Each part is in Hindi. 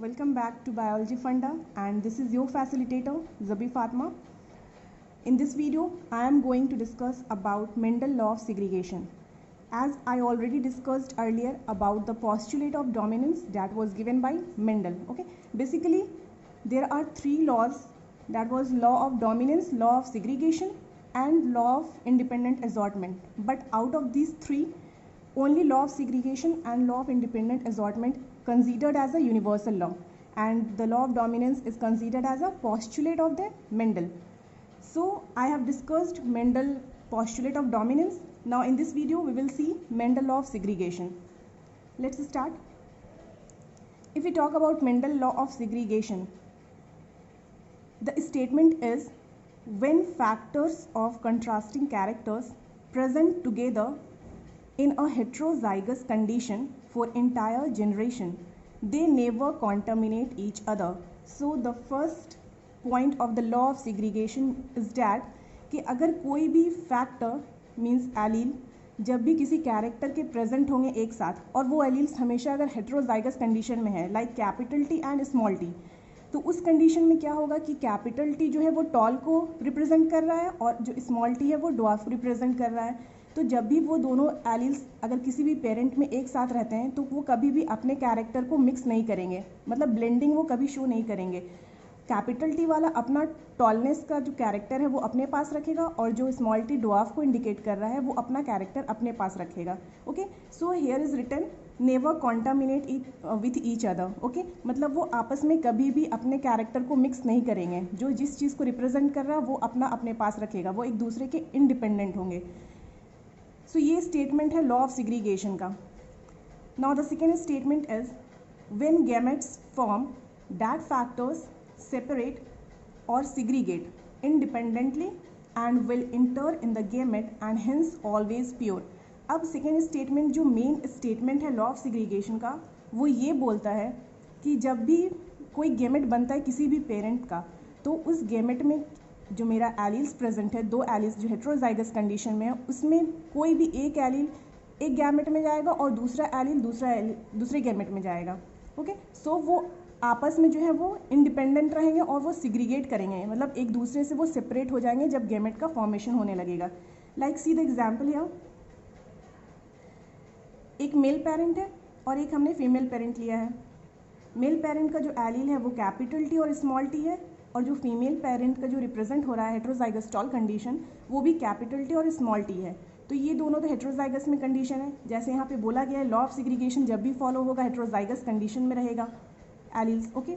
Welcome back to Biology Funda, and this is your facilitator Zabi Fatma. In this video, I am going to discuss about Mendel law of segregation. As I already discussed earlier about the postulate of dominance that was given by Mendel. Okay, basically there are three laws, that was law of dominance, law of segregation and law of independent assortment. But out of these three, only law of segregation and law of independent assortment considered as a universal law, and the law of dominance is considered as a postulate of the Mendel. So I have discussed Mendel postulate of dominance. Now in this video we will see Mendel law of segregation. Let's start. If we talk about Mendel law of segregation, the statement is when factors of contrasting characters present together in a heterozygous condition for entire generation, they never contaminate each other. So the first point of the law of segregation is that कि अगर कोई भी फैक्टर मीन्स एलील जब भी किसी कैरेक्टर के प्रेजेंट होंगे एक साथ, और वो एलील्स हमेशा अगर हेट्रोजाइगस कंडीशन में है, like capital T and small T, तो उस कंडीशन में क्या होगा कि कैपिटल टी जो है वो टॉल को रिप्रेजेंट कर रहा है और जो स्मॉल टी है वो ड्वार्फ को रिप्रेजेंट कर रहा है. तो जब भी वो दोनों एलील्स अगर किसी भी पेरेंट में एक साथ रहते हैं तो वो कभी भी अपने कैरेक्टर को मिक्स नहीं करेंगे, मतलब ब्लेंडिंग वो कभी शो नहीं करेंगे. कैपिटल टी वाला अपना टॉलनेस का जो कैरेक्टर है वो अपने पास रखेगा और जो स्मॉल टी ड्वार्फ को इंडिकेट कर रहा है वो अपना कैरेक्टर अपने पास रखेगा. Okay, so here is written never contaminate with each other. Okay, मतलब वो आपस में कभी भी अपने कैरेक्टर को मिक्स नहीं करेंगे. जो जिस चीज़ को रिप्रेजेंट कर रहा है वो अपना अपने पास रखेगा, वो एक दूसरे के इंडिपेंडेंट होंगे. सो ये स्टेटमेंट है लॉ ऑफ सेग्रीगेशन का. Now the second statement is when gametes form that factors separate or segregate independently and will enter in the gamete and hence always pure. अब सेकेंड स्टेटमेंट जो मेन स्टेटमेंट है लॉ ऑफ सेग्रीगेशन का, वो ये बोलता है कि जब भी कोई गेमेट बनता है किसी भी पेरेंट का, तो उस गेमेट में जो मेरा एलील्स प्रेजेंट है, दो एलील्स जो हेट्रोजाइगस कंडीशन में है, उसमें कोई भी एक एलील एक गैमेट में जाएगा और दूसरा एलील दूसरे गैमेट में जाएगा. ओके, सो वो आपस में जो है वो इंडिपेंडेंट रहेंगे और वो सिग्रीगेट करेंगे, मतलब एक दूसरे से वो सेपरेट हो जाएंगे जब गैमेट का फॉर्मेशन होने लगेगा. Like see the example here, एक मेल पेरेंट है और एक हमने फीमेल पेरेंट लिया है. मेल पेरेंट का जो एलील है वो कैपिटल टी और स्मॉल टी है, और जो फीमेल पेरेंट का जो रिप्रेजेंट हो रहा है हेट्रोजाइगस टॉल कंडीशन, वो भी कैपिटल टी और स्मॉल टी है. तो ये दोनों तो हेट्रोजाइगस में कंडीशन है. जैसे यहाँ पे बोला गया है लॉ ऑफ सेग्रीगेशन जब भी फॉलो होगा हेट्रोजाइगस कंडीशन में रहेगा एलील्स. ओके,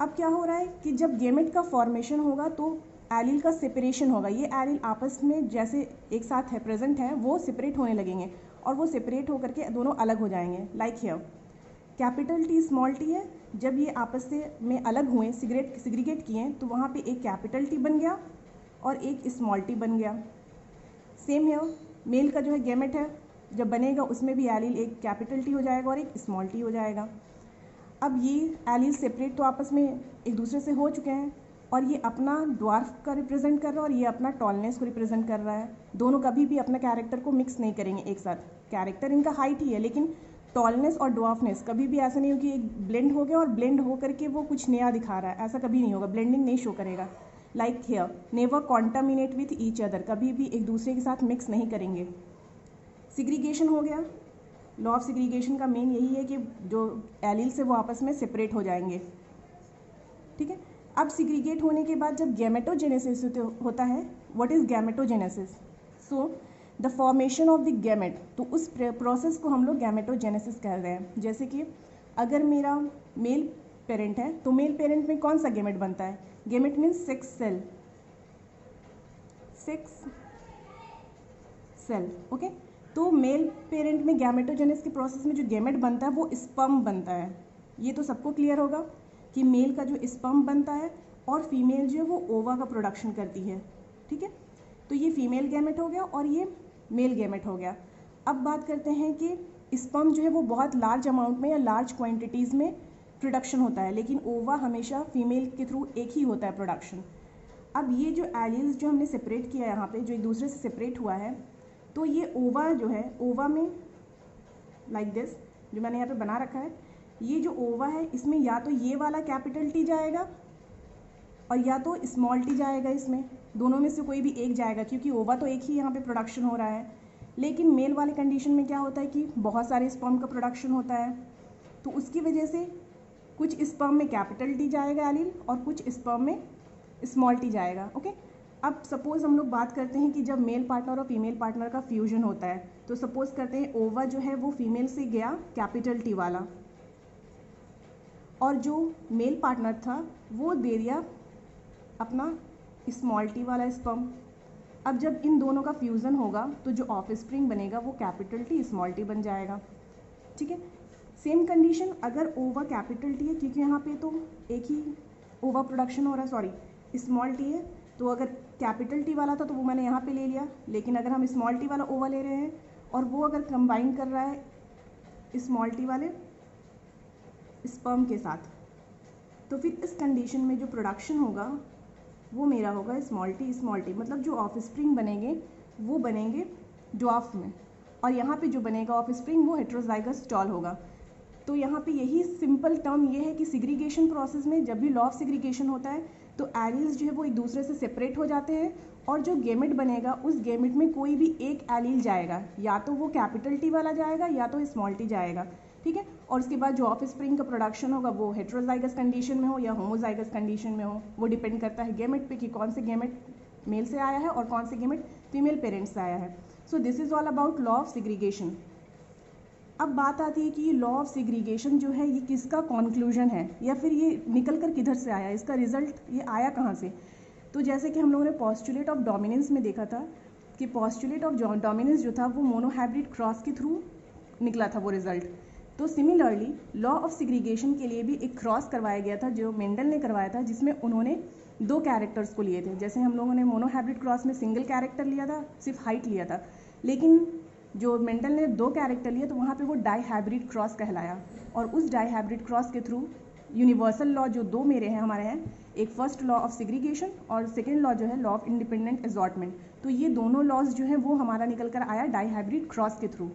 अब क्या हो रहा है कि जब गेमेट का फॉर्मेशन होगा तो एलील का सेपरेशन होगा. ये एलील आपस में जैसे एक साथ है प्रेजेंट है, वो सेपरेट होने लगेंगे और वो सेपरेट होकर के दोनों अलग हो जाएंगे. Like here capital T small T है, जब ये आपस से में अलग हुए सिग्रीगेट किए तो वहाँ पे एक कैपिटल टी बन गया और एक स्मॉल टी बन गया. सेम हियर मेल का जो है गेमेट है, जब बनेगा उसमें भी एलील एक कैपिटल टी हो जाएगा और एक स्मॉल टी हो जाएगा. अब ये एलील सेपरेट तो आपस में एक दूसरे से हो चुके हैं और ये अपना ड्वार्फ का रिप्रेजेंट कर रहा है और ये अपना टॉलनेस को रिप्रेजेंट कर रहा है. दोनों कभी भी अपना कैरेक्टर को मिक्स नहीं करेंगे एक साथ. कैरेक्टर इनका हाइट ही है, लेकिन टॉलनेस और ड्वार्फनेस कभी भी ऐसा नहीं हो कि एक ब्लेंड हो गया और ब्लेंड हो करके वो कुछ नया दिखा रहा है, ऐसा कभी नहीं होगा. ब्लेंडिंग नहीं शो करेगा. Like here never contaminate with each other, कभी भी एक दूसरे के साथ मिक्स नहीं करेंगे. सिग्रीगेशन हो गया. लॉ ऑफ सेग्रीगेशन का मेन यही है कि जो एलील से वो आपस में सेपरेट हो जाएंगे. ठीक है, अब सिग्रीगेट होने के बाद जब गैमेटोजेनेसिस होता है, what is gametogenesis? So the formation of the gamete, तो उस प्रोसेस को हम लोग गैमेटोजेनेसिस कह रहे हैं. जैसे कि अगर मेरा मेल पेरेंट है तो मेल पेरेंट में कौन सा गैमेट बनता है? Gamete means sex cell. Okay, तो मेल पेरेंट में गैमेटोजेनेसिस के प्रोसेस में जो गैमेट बनता है वो स्पर्म बनता है. ये तो सबको क्लियर होगा कि मेल का जो स्पर्म बनता है और फीमेल जो है वो ओवा का प्रोडक्शन करती है. ठीक है, तो ये फीमेल गैमेट हो गया और ये मेल गैमेट हो गया. अब बात करते हैं कि स्पर्म जो है वो बहुत लार्ज अमाउंट में या लार्ज क्वांटिटीज़ में प्रोडक्शन होता है, लेकिन ओवा हमेशा फीमेल के थ्रू एक ही होता है प्रोडक्शन. अब ये जो एलील्स जो हमने सेपरेट किया यहाँ पे, जो एक दूसरे से सेपरेट हुआ है, तो ये ओवा जो है, ओवा में लाइक दिस जो मैंने यहाँ पे बना रखा है, ये जो ओवा है इसमें या तो ये वाला कैपिटल टी जाएगा और या तो स्मॉल टी जाएगा, इसमें दोनों में से कोई भी एक जाएगा, क्योंकि ओवा तो एक ही यहाँ पे प्रोडक्शन हो रहा है। लेकिन मेल वाले कंडीशन में क्या होता है कि बहुत सारे स्पर्म का प्रोडक्शन होता है, तो उसकी वजह से कुछ स्पर्म में कैपिटल टी जाएगा एलील और कुछ स्पर्म में स्मॉल टी जाएगा। ओके, अब सपोज हम लोग बात करते हैं कि जब मेल पार्टनर और फीमेल पार्टनर का फ्यूजन होता है, तो सपोज करते हैं ओवा जो है वो फीमेल से गया कैपिटल टी वाला, और जो मेल पार्टनर था वो दे दिया अपना स्मॉल टी वाला स्पर्म। अब जब इन दोनों का फ्यूज़न होगा तो जो ऑफ स्प्रिंग बनेगा वो कैपिटल टी स्मॉल टी बन जाएगा। ठीक है, सेम कंडीशन अगर ओवा कैपिटल टी है, क्योंकि यहाँ पे तो एक ही ओवा प्रोडक्शन हो रहा है, सॉरी स्मॉल टी है, तो अगर कैपिटल टी वाला था तो वो मैंने यहाँ पे ले लिया, लेकिन अगर हम स्मॉल टी वाला ओवा ले रहे हैं और वो अगर कंबाइन कर रहा है स्मॉल टी वाले स्पर्म के साथ, तो फिर इस कंडीशन में जो प्रोडक्शन होगा वो मेरा होगा स्मॉल टी, मतलब जो ऑफ स्प्रिंग बनेंगे वो बनेंगे ड्वार्फ में, और यहाँ पे जो बनेगा ऑफ स्प्रिंग वो हेट्रोजाइगस स्टॉल होगा। तो यहाँ पे यही सिंपल टर्म ये है कि सिग्रीगेशन प्रोसेस में जब भी लॉ ऑफ सिग्रीगेशन होता है तो एलील्स जो है वो एक दूसरे से सेपरेट हो जाते हैं, और जो गेमेट बनेगा उस गेमेट में कोई भी एक एलील जाएगा, या तो वो कैपिटल टी वाला जाएगा या तो स्मॉल टी जाएगा। ठीक है, और उसके बाद जो ऑफ स्प्रिंग का प्रोडक्शन होगा वो हेट्रोजाइगस कंडीशन में हो या होमोजाइगस कंडीशन में हो, वो डिपेंड करता है गेमेट पे कि कौन से गेमेट मेल से आया है और कौन से गेमेट फीमेल पेरेंट्स से आया है। सो this is all about law of segregation. अब बात आती है कि ये लॉ ऑफ सिग्रीगेशन जो है ये किसका कॉन्क्लूजन है, या फिर ये निकल कर किधर से आया, इसका रिजल्ट ये आया कहाँ से। तो जैसे कि हम लोगों ने पॉस्टुलेट ऑफ डोमिनेंस में देखा था कि पॉस्टुलेट ऑफ डोमिनेंस जो था वो मोनोहाइब्रिड क्रॉस के थ्रू निकला था वो रिजल्ट। तो सिमिलरली लॉ ऑफ सिग्रीगेशन के लिए भी एक क्रॉस करवाया गया था जो मेंडल ने करवाया था, जिसमें उन्होंने दो कैरेक्टर्स को लिए थे। जैसे हम लोगों ने मोनोहाइब्रिड क्रॉस में सिंगल कैरेक्टर लिया था, सिर्फ हाइट लिया था, लेकिन जो मेंडल ने दो कैरेक्टर लिए तो वहाँ पे वो डाईहाइब्रिड क्रॉस कहलाया, और उस डाईहाइब्रिड क्रॉस के थ्रू यूनिवर्सल लॉ जो दो मेरे हैं हमारे हैं, एक फर्स्ट लॉ ऑफ सिग्रीगेशन और सेकेंड लॉ जो है लॉ ऑफ इंडिपेंडेंट असॉर्टमेंट, तो ये दोनों लॉज जो है वो हमारा निकल कर आया डाईहाइब्रिड क्रॉस के थ्रू।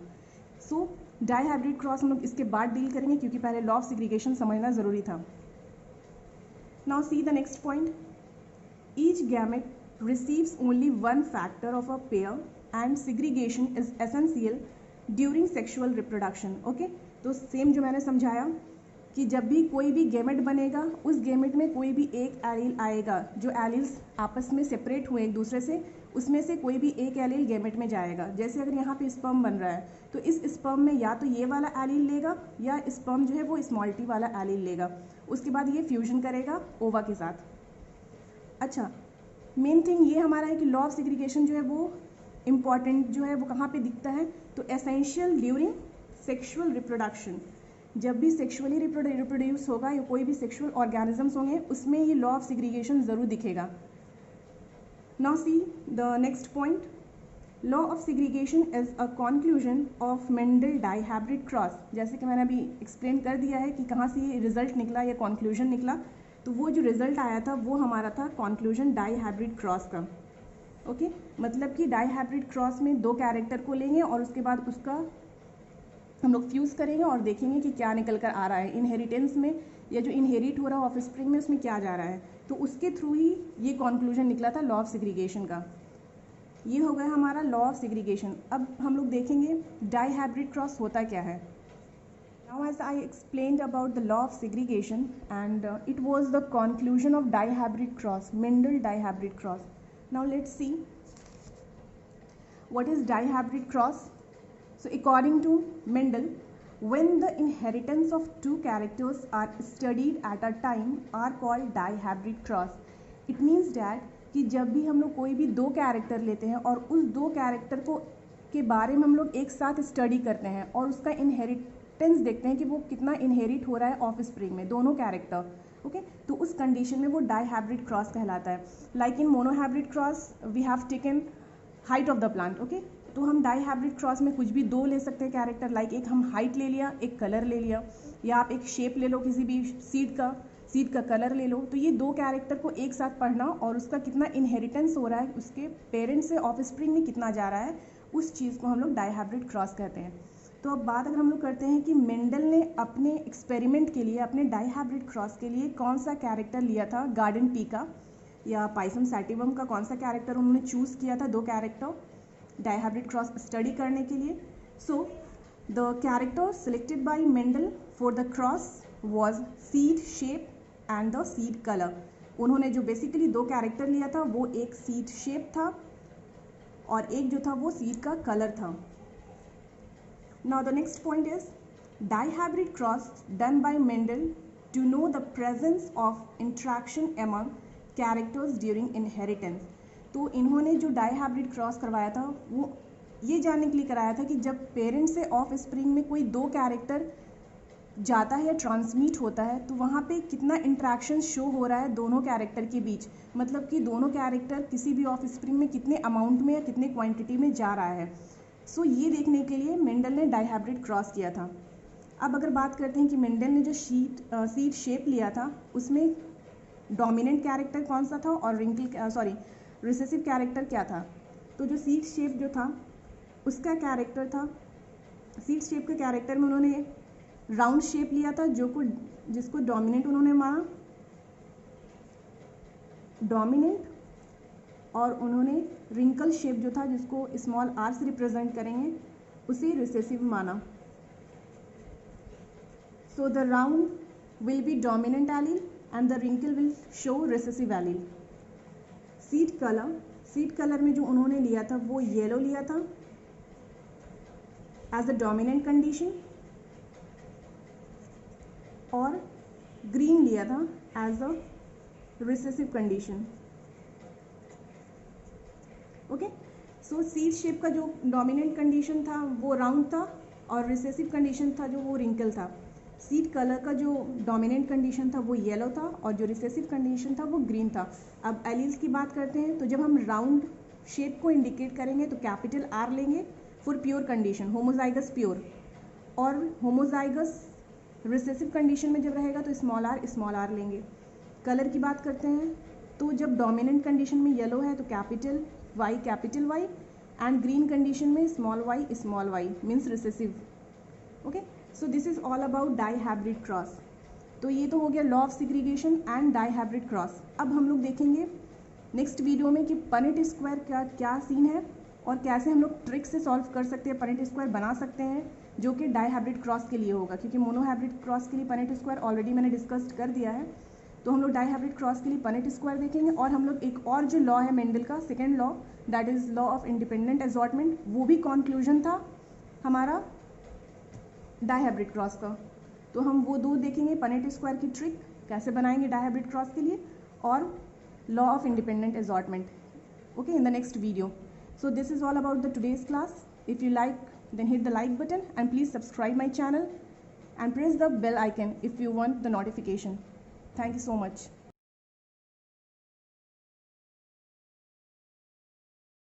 सो डाईहाइब्रिड क्रॉस हम लोग इसके बाद डील करेंगे, क्योंकि पहले लॉ ऑफ सिग्रीगेशन समझना ज़रूरी था। Now see the next point, each gamete receives only one factor of a pair and segregation is essential during sexual reproduction. Okay, तो सेम जो मैंने समझाया कि जब भी कोई भी गेमेट बनेगा उस गेमेट में कोई भी एक एलील आएगा, जो एलील्स आपस में सेपरेट हुए एक दूसरे से, उसमें से कोई भी एक एलील गेमेट में जाएगा। जैसे अगर यहाँ पे स्पर्म बन रहा है तो इस स्पर्म में या तो ये वाला एलील लेगा या स्पर्म जो है वो स्मॉल टी वाला एलील लेगा, उसके बाद ये फ्यूजन करेगा ओवा के साथ। अच्छा, मेन थिंग ये हमारा है कि लॉ ऑफ सिग्रीगेशन जो है वो इम्पॉर्टेंट जो है वो कहाँ पे दिखता है, तो एसेंशियल ड्यूरिंग सेक्सुअल रिप्रोडक्शन। जब भी सेक्सुअली रिप्रोड्यूस होगा या कोई भी सेक्सुअल ऑर्गेनिजम्स होंगे उसमें ये लॉ ऑफ सिग्रीगेशन ज़रूर दिखेगा। Now see the next point, law of segregation is a conclusion of Mendel dihybrid cross. जैसे कि मैंने अभी एक्सप्लेन कर दिया है कि कहाँ से ये रिजल्ट निकला या कॉन्क्लूजन निकला, तो वो जो रिजल्ट आया था वो हमारा था कॉन्क्लूजन डाईहाइब्रिड क्रॉस का। ओके, मतलब कि डाईहाइब्रिड क्रॉस में दो कैरेक्टर को लेंगे और उसके बाद उसका हम लोग फ्यूज़ करेंगे और देखेंगे कि क्या निकल कर आ रहा है इनहेरिटेंस में, या जो इनहेरिट हो रहा है ऑफ स्प्रिंग में उसमें क्या जा रहा है, तो उसके थ्रू ही ये कॉन्क्लूजन निकला था लॉ ऑफ सिग्रीगेशन का। ये हो गया हमारा लॉ ऑफ सिग्रीगेशन। अब हम लोग देखेंगे डाईहाइब्रिड क्रॉस होता क्या है। Now as I explained about the law of segregation and it was the conclusion of dihybrid cross, Mendel dihybrid cross. Now let's see what is dihybrid cross. So according to Mendel, when the inheritance of two characters are studied at a time are called dihybrid cross. It means that कि जब भी हम लोग कोई भी दो कैरेक्टर लेते हैं और उस दो कैरेक्टर को के बारे में हम लोग एक साथ स्टडी करते हैं और उसका देखते हैं कि वो कितना इनहेरिट हो रहा है ऑफ स्प्रिंग में दोनों कैरेक्टर। ओके, तो उस कंडीशन में वो डाईहाइब्रिड क्रॉस कहलाता है। Like in monohybrid cross we have taken height of the plant. Okay, तो हम डाईहाइब्रिड क्रॉस में कुछ भी दो ले सकते हैं कैरेक्टर, लाइक एक हम हाइट ले लिया, एक कलर ले लिया, या आप एक शेप ले लो किसी भी सीड का कलर ले लो। तो ये दो कैरेक्टर को एक साथ पढ़ना और उसका कितना इनहेरिटेंस हो रहा है, उसके पेरेंट्स से ऑफ स्प्रिंग में कितना जा रहा है, उस चीज़ को हम लोग डाईहाइब्रिड क्रॉस कहते हैं। तो अब बात अगर हम लोग करते हैं कि मेंडल ने अपने एक्सपेरिमेंट के लिए, अपने डाइहाइब्रिड क्रॉस के लिए कौन सा कैरेक्टर लिया था, गार्डन पी का या पाइसम सैटिवम का कौन सा कैरेक्टर उन्होंने चूज़ किया था, 2 कैरेक्टर डाइहाइब्रिड क्रॉस स्टडी करने के लिए. So the character selected by Mendel for the cross was seed shape and the seed colour. उन्होंने जो बेसिकली 2 कैरेक्टर लिया था वो एक सीड शेप था और एक जो था वो सीड का कलर था. Now the next point is dihybrid cross done by Mendel to know the presence of interaction among characters during inheritance. तो इन्होंने जो डाइहाइब्रिड क्रॉस करवाया था वो ये जानने के लिए कराया था कि जब पेरेंट से ऑफ स्प्रिंग में कोई 2 कैरेक्टर जाता है या ट्रांसमिट होता है तो वहाँ पे कितना इंट्रैक्शन शो हो रहा है दोनों कैरेक्टर के बीच, मतलब कि दोनों कैरेक्टर किसी भी ऑफ स्प्रिंग में कितने अमाउंट में या कितने क्वांटिटी में जा रहा है. सो ये देखने के लिए मेंडल ने डाइहाइब्रिड क्रॉस किया था. अब अगर बात करते हैं कि मेंडल ने जो सीड शेप लिया था उसमें डोमिनेंट कैरेक्टर कौन सा था और रिसेसिव कैरेक्टर क्या था. तो जो सीड शेप जो था उसका कैरेक्टर था, सीड शेप के कैरेक्टर में उन्होंने राउंड शेप लिया था जिसको डोमिनेंट उन्होंने माना डोमिनेंट, और उन्होंने रिंकल शेप जो था जिसको स्मॉल आर से रिप्रेजेंट करेंगे उसे रिसेसिव माना. So the round will be dominant allele and the wrinkle will show recessive allele. Seed colour में जो उन्होंने लिया था वो येलो लिया था एज अ डोमिनेंट कंडीशन और ग्रीन लिया था as a recessive condition. Okay, so seed shape का जो डोमिनेंट कंडीशन था वो राउंड था और रिसेसिव कंडीशन था जो वो रिंकल था. सीड कलर का जो डोमिनेंट कंडीशन था वो येलो था और जो रिसेसिव कंडीशन था वो ग्रीन था. अब एलील्स की बात करते हैं तो जब हम राउंड शेप को इंडिकेट करेंगे तो कैपिटल आर लेंगे for pure condition, homozygous pure, और होमोजाइगस रिसेसिव कंडीशन में जब रहेगा तो स्मॉल आर लेंगे. कलर की बात करते हैं तो जब डोमिनेंट कंडीशन में येलो है तो capital Y and green condition में small Y means recessive. Okay, so this is all about dihybrid cross. तो ये तो हो गया law of segregation and dihybrid cross. अब हम लोग देखेंगे नेक्स्ट वीडियो में कि पनेट स्क्वायर का क्या सीन है और कैसे हम लोग ट्रिक से सॉल्व कर सकते हैं, पनेट स्क्वायर बना सकते हैं जो कि डाइहाइब्रिड क्रॉस के लिए होगा, क्योंकि मोनोहाइब्रिड क्रॉस के लिए पनेट स्क्वायर ऑलरेडी मैंने डिस्कस कर दिया है. तो हम लोग डाइहाइब्रिड क्रॉस के लिए पनेट स्क्वायर देखेंगे और हम लोग एक और जो लॉ है मेंडल का second law, that is law of independent assortment, वो भी कॉन्क्लूजन था हमारा डाइहाइब्रिड क्रॉस का. तो हम वो 2 देखेंगे, पनेट स्क्वायर की ट्रिक कैसे बनाएंगे डाइहाइब्रिड क्रॉस के लिए और law of independent assortment. Okay, in the next video. So this is all about the today's class. If you like, then hit the like button and please subscribe my channel and press the bell icon if you want the notification. Thank you so much.